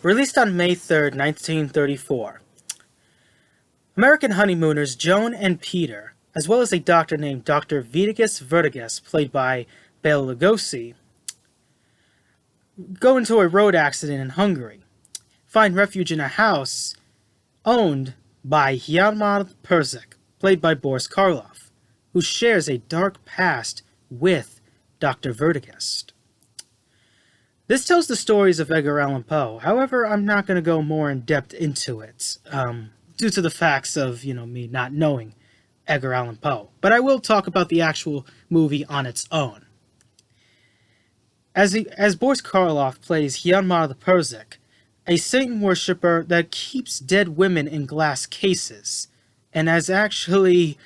Released on May 3rd, 1934. American honeymooners Joan and Peter, as well as a doctor named Dr. Vidigas Vertigas, played by Bela Lugosi, go into a road accident in Hungary, find refuge in a house owned by Hjalmar Perzik, played by Boris Karloff, who shares a dark past with Dr. Vertigas. This tells the stories of Edgar Allan Poe. However, I'm not going to go more in depth into it, due to the facts of, me not knowing Edgar Allan Poe. But I will talk about the actual movie on its own. As Boris Karloff plays Hjalmar the Perzik, a Satan worshipper that keeps dead women in glass cases, and has actually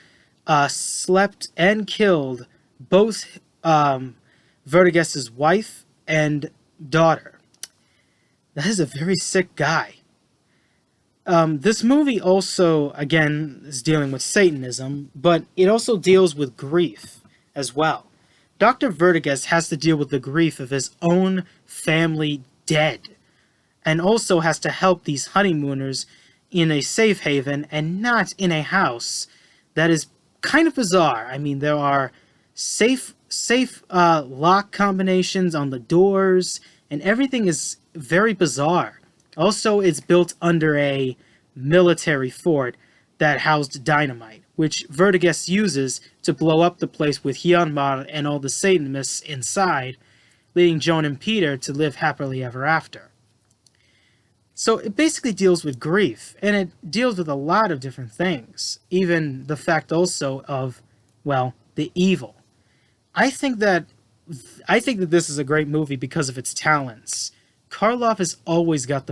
slept and killed both Vertigas' wife and daughter. That is a very sick guy. This movie also, again, is dealing with Satanism, but it also deals with grief as well. Dr. Vertigas has to deal with the grief of his own family dead, and also has to help these honeymooners in a safe haven and not in a house that is kind of bizarre. I mean, there are safe lock combinations on the doors, and everything is very bizarre. Also, it's built under a military fort that housed dynamite, which Vertigas uses to blow up the place with Hjalmar and all the Satanists inside, leading Joan and Peter to live happily ever after. So it basically deals with grief, and it deals with a lot of different things, even the fact also of, the evil. I think that this is a great movie because of its talents. Karloff has always got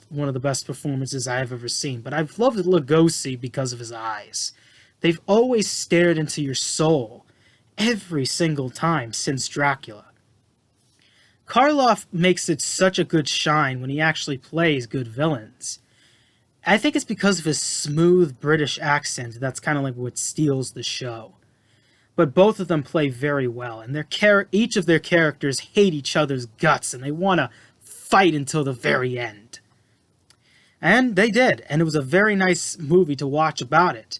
one of the best performances I have ever seen, but I've loved Lugosi because of his eyes. They've always stared into your soul every single time since Dracula. Karloff makes it such a good shine when he actually plays good villains. I think it's because of his smooth British accent that's kind of like what steals the show. But both of them play very well, and each of their characters hate each other's guts, and they want to fight until the very end. And they did, and it was a very nice movie to watch about it.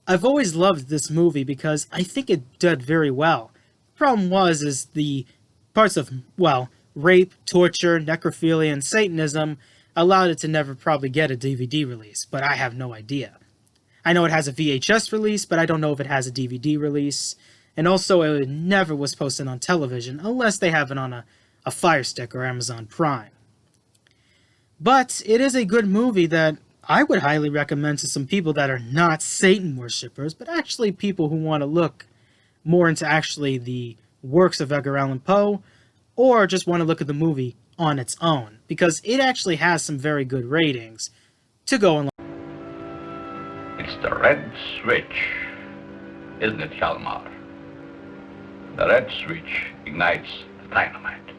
I've always loved this movie because I think it did very well. The problem is the parts of, rape, torture, necrophilia, and Satanism allowed it to never probably get a DVD release, but I have no idea. I know it has a VHS release, but I don't know if it has a DVD release. And also, it never was posted on television, unless they have it on a Fire Stick or Amazon Prime. But it is a good movie that I would highly recommend to some people that are not Satan worshippers, but actually people who want to look more into actually the works of Edgar Allan Poe, or just want to look at the movie on its own, because it actually has some very good ratings to go along. It's the red switch, isn't it, Hjalmar? The red switch ignites the dynamite.